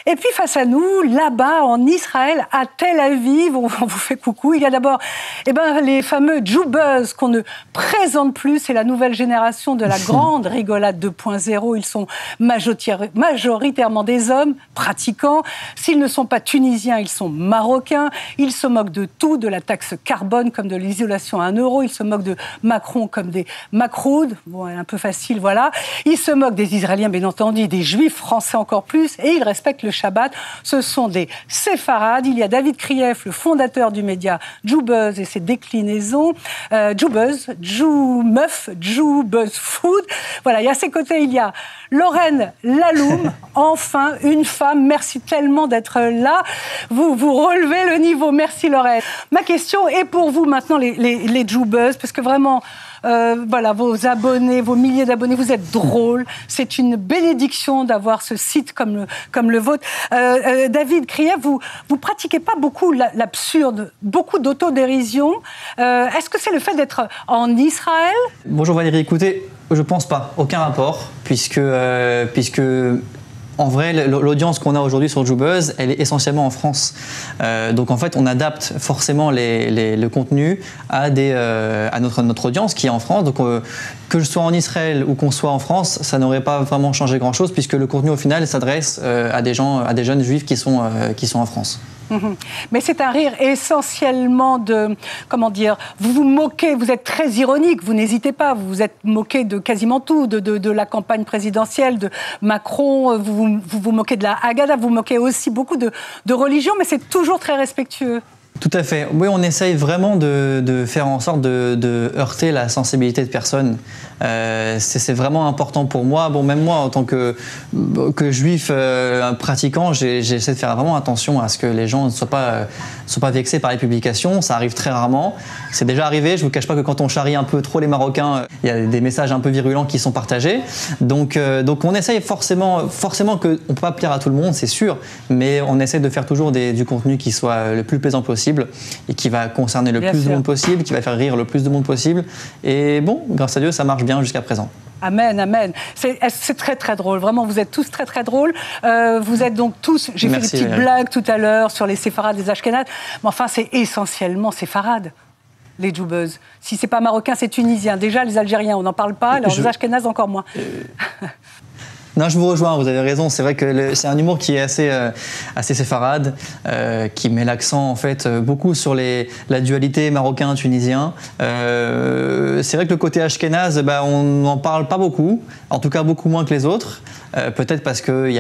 Et puis face à nous, là-bas en Israël, à Tel Aviv, on vous fait coucou. Il y a d'abord les fameux Joubuzz qu'on ne présente plus. C'est la nouvelle génération de la grande rigolade 2.0. Ils sont majoritairement des hommes pratiquants. S'ils ne sont pas tunisiens, ils sont marocains. Ils se moquent de tout, de la taxe carbone comme de l'isolation à 1 euro. Ils se moquent de Macron comme des macroudes. Bon, un peu facile, voilà. Ils se moquent des Israéliens, bien entendu, des Juifs français encore plus. Et ils respectent le Shabbat. Ce sont des séfarades. Il y a David Krief, le fondateur du média Joubuzz et ses déclinaisons. Joubuzz, Joumeuf, Joubuzz Food. Voilà, et à ses côtés, il y a Lorraine Laloum, enfin une femme. Merci tellement d'être là. Vous relevez le niveau. Merci Lorraine. Ma question est pour vous maintenant, les Joubuzz, parce que vraiment... voilà, vos abonnés, vos milliers d'abonnés, vous êtes drôles. C'est une bénédiction d'avoir ce site comme le vôtre. David Krief, vous pratiquez pas beaucoup l'absurde, beaucoup d'autodérision. Est-ce que c'est le fait d'être en Israël? Bonjour Valérie, écoutez, je pense pas, aucun rapport, puisque en vrai, l'audience qu'on a aujourd'hui sur Joubuzz, elle est essentiellement en France. Donc en fait, on adapte forcément le contenu à notre audience qui est en France. Donc que je sois en Israël ou qu'on soit en France, ça n'aurait pas vraiment changé grand-chose puisque le contenu au final s'adresse à des jeunes juifs qui sont en France. Mais c'est un rire essentiellement de, comment dire, vous vous moquez, vous êtes très ironique, vous n'hésitez pas, vous vous êtes moqué de quasiment tout, de la campagne présidentielle, de Macron, vous vous moquez de la Haggadah, vous moquez aussi beaucoup de religion, mais c'est toujours très respectueux. Tout à fait. Oui, on essaye vraiment de faire en sorte de heurter la sensibilité de personnes. C'est vraiment important pour moi. Bon, même moi, en tant que juif pratiquant, j'essaie de faire vraiment attention à ce que les gens ne soient pas vexés par les publications. Ça arrive très rarement. C'est déjà arrivé. Je ne vous cache pas que quand on charrie un peu trop les Marocains, il y a des messages un peu virulents qui sont partagés. Donc on essaye forcément qu'on ne peut pas plaire à tout le monde, c'est sûr, mais on essaie de faire toujours du contenu qui soit le plus plaisant possible et qui va concerner le plus de monde possible, qui va faire rire le plus de monde possible. Et bon, grâce à Dieu, ça marche bien jusqu'à présent. Amen, amen. C'est très, très drôle. Vraiment, vous êtes tous très, très drôles. Vous êtes donc tous... J'ai fait des petites blagues tout à l'heure sur les séfarades, les ashkénazes. Mais enfin, c'est essentiellement séfarades, les Joubuzz. Si c'est pas marocain, c'est tunisien. Déjà, les Algériens, on n'en parle pas. Alors, les ashkénazes, encore moins. Non, je vous rejoins, vous avez raison. C'est vrai que c'est un humour qui est assez séfarade, qui met l'accent en fait beaucoup sur la dualité marocain-tunisien. C'est vrai que le côté ashkénaze, on n'en parle pas beaucoup, en tout cas beaucoup moins que les autres. Peut-être parce que,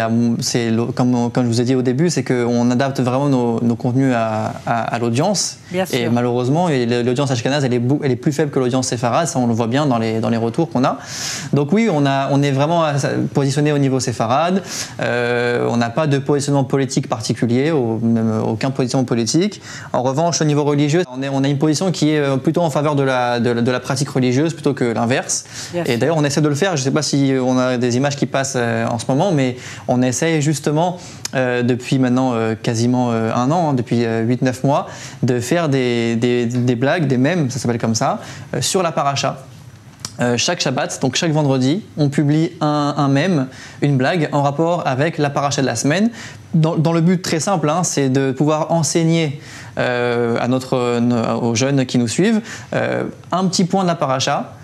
comme je vous ai dit au début, c'est qu'on adapte vraiment nos contenus à l'audience. Et malheureusement, l'audience ashkénaze, elle est plus faible que l'audience séfarade. Ça, on le voit bien dans les retours qu'on a. Donc oui, on est vraiment positionné au niveau séfarade. On n'a pas de positionnement politique particulier, même aucun positionnement politique. En revanche, au niveau religieux, on a une position qui est plutôt en faveur de la pratique religieuse plutôt que l'inverse. Et d'ailleurs, on essaie de le faire. Je ne sais pas si on a des images qui passent en ce moment, mais on essaye justement depuis maintenant quasiment 1 an, depuis 8-9 mois, de faire des blagues, des mèmes, ça s'appelle comme ça, sur la paracha. Chaque Shabbat, donc chaque vendredi, on publie un mème, une blague en rapport avec la paracha de la semaine, dans le but très simple, c'est de pouvoir enseigner aux jeunes qui nous suivent un petit point de la paracha,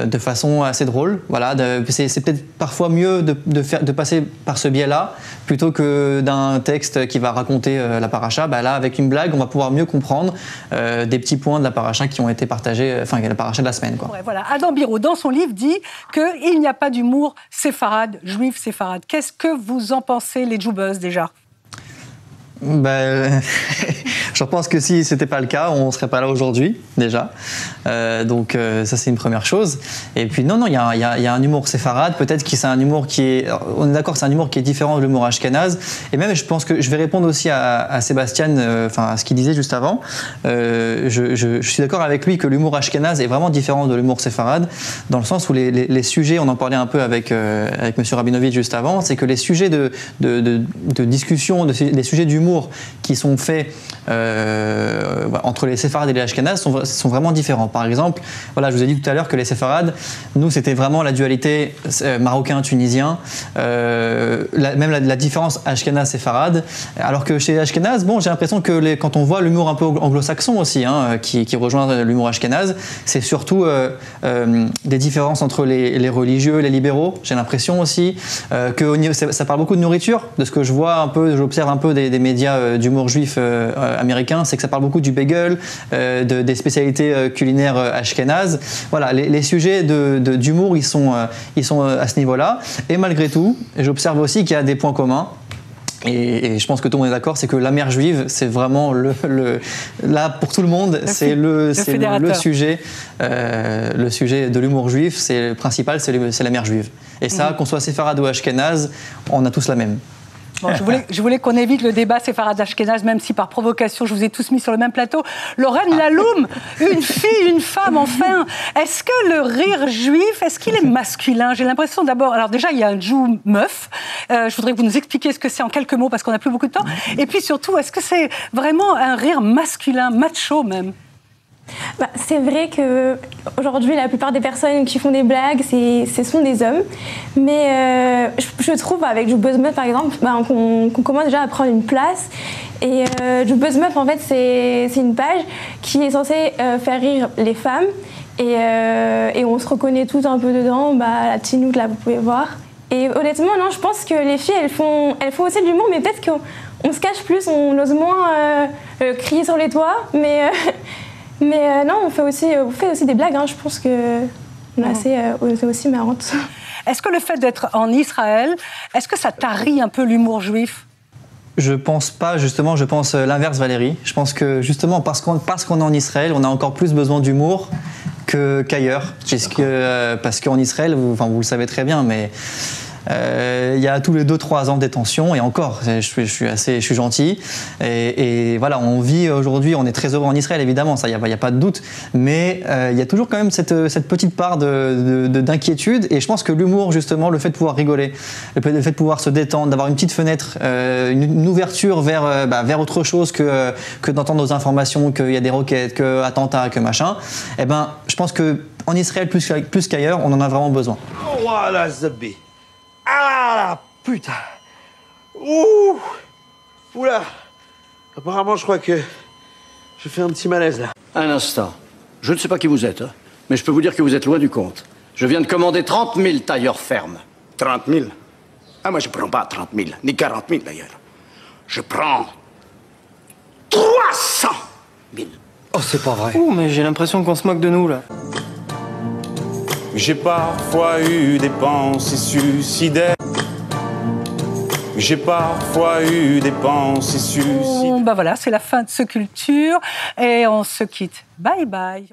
de façon assez drôle. Voilà, c'est peut-être parfois mieux de passer par ce biais-là plutôt que d'un texte qui va raconter la paracha. Là, avec une blague, on va pouvoir mieux comprendre des petits points de la paracha qui ont été partagés, enfin la paracha de la semaine. Ouais, voilà. Adam Biro, dans son livre, dit qu'il n'y a pas d'humour séfarade, juif séfarade. Qu'est-ce que vous en pensez, les Joubuzz, déjà? Je pense que si c'était pas le cas, on serait pas là aujourd'hui déjà. Donc ça c'est une première chose. Et puis non, il y a un humour séfarade. Peut-être que c'est un humour qui est, on est d'accord, c'est un humour qui est différent de l'humour ashkénaze. Et même, je pense que je vais répondre aussi à Sébastien, à ce qu'il disait juste avant. Je suis d'accord avec lui que l'humour ashkénaze est vraiment différent de l'humour séfarade, dans le sens où les sujets, on en parlait un peu avec Monsieur Rabinovitch juste avant, c'est que les sujets de discussion, les sujets d'humour qui sont faits entre les séfarades et les ashkénazes sont vraiment différents. Par exemple, voilà, je vous ai dit tout à l'heure que les séfarades, nous, c'était vraiment la dualité marocain-tunisien, même la différence ashkénaze-séfarade, alors que chez les ashkénazes, bon, j'ai l'impression que quand on voit l'humour un peu anglo-saxon aussi, hein, qui rejoint l'humour ashkénaze, c'est surtout des différences entre les religieux, les libéraux, j'ai l'impression aussi, que ça parle beaucoup de nourriture, de ce que je vois un peu, j'observe un peu des médias d'humour juif américain, c'est que ça parle beaucoup du bagel, des spécialités culinaires ashkénazes. Voilà, les sujets d'humour, ils sont à ce niveau-là. Et malgré tout, j'observe aussi qu'il y a des points communs. Et je pense que tout le monde est d'accord, c'est que la mère juive, c'est vraiment là pour tout le monde, c'est le sujet de l'humour juif, c'est le principal, c'est la mère juive. Et ça, qu'on soit séfarade ou ashkénaze, on a tous la même. Bon, je voulais qu'on évite le débat séfarade-ashkénaze, même si par provocation, je vous ai tous mis sur le même plateau. Lorraine Laloum, une fille, une femme, enfin. Est-ce que le rire juif, est-ce qu'il est masculin? J'ai l'impression d'abord... Alors déjà, il y a un jou meuf. Je voudrais que vous nous expliquiez ce que c'est en quelques mots, parce qu'on n'a plus beaucoup de temps. Et puis surtout, est-ce que c'est vraiment un rire masculin, macho même? C'est vrai qu'aujourd'hui, la plupart des personnes qui font des blagues, ce sont des hommes. Mais je trouve, avec Jou Buzz Meuf, par exemple, qu'on commence déjà à prendre une place. Et Jou Buzz Meuf, en fait, c'est une page qui est censée faire rire les femmes. Et on se reconnaît tous un peu dedans. La Tinouk, là, vous pouvez voir. Et honnêtement, non, je pense que les filles, elles font aussi de l'humour, mais peut-être qu'on se cache plus, on ose moins crier sur les toits. Mais non, on fait aussi des blagues, hein. Je pense que c'est aussi marrante. Est-ce que le fait d'être en Israël, est-ce que ça tarit un peu l'humour juif? Je pense pas, justement, je pense l'inverse, Valérie. Je pense que justement, parce qu'on est en Israël, on a encore plus besoin d'humour qu'ailleurs. Parce qu'en Israël, vous le savez très bien, mais... il y a tous les 2-3 ans de détention, et encore, je suis gentil, et voilà, on vit aujourd'hui, on est très heureux en Israël évidemment, ça, il n'y a pas de doute, mais il y a toujours quand même cette petite part d'inquiétude, et je pense que l'humour, justement, le fait de pouvoir rigoler, le fait de pouvoir se détendre, d'avoir une petite fenêtre, une ouverture vers autre chose que d'entendre nos informations, qu'il y a des roquettes, que attentats, que machin, je pense qu'en Israël, plus qu'ailleurs, on en a vraiment besoin. Voilà, Zabi. Ah, putain. Ouh. Oula. Apparemment, je crois que je fais un petit malaise, là. Un instant. Je ne sais pas qui vous êtes, hein, mais je peux vous dire que vous êtes loin du compte. Je viens de commander 30 000 tailleurs fermes. 30 000? Ah, moi, je prends pas 30 000, ni 40 000, d'ailleurs. Je prends 300 000. Oh, c'est pas vrai. Ouh, mais j'ai l'impression qu'on se moque de nous, là. J'ai parfois eu des pensées suicidaires. J'ai parfois eu des pensées suicidaires. Voilà, c'est la fin de ce Culture et on se quitte. Bye bye.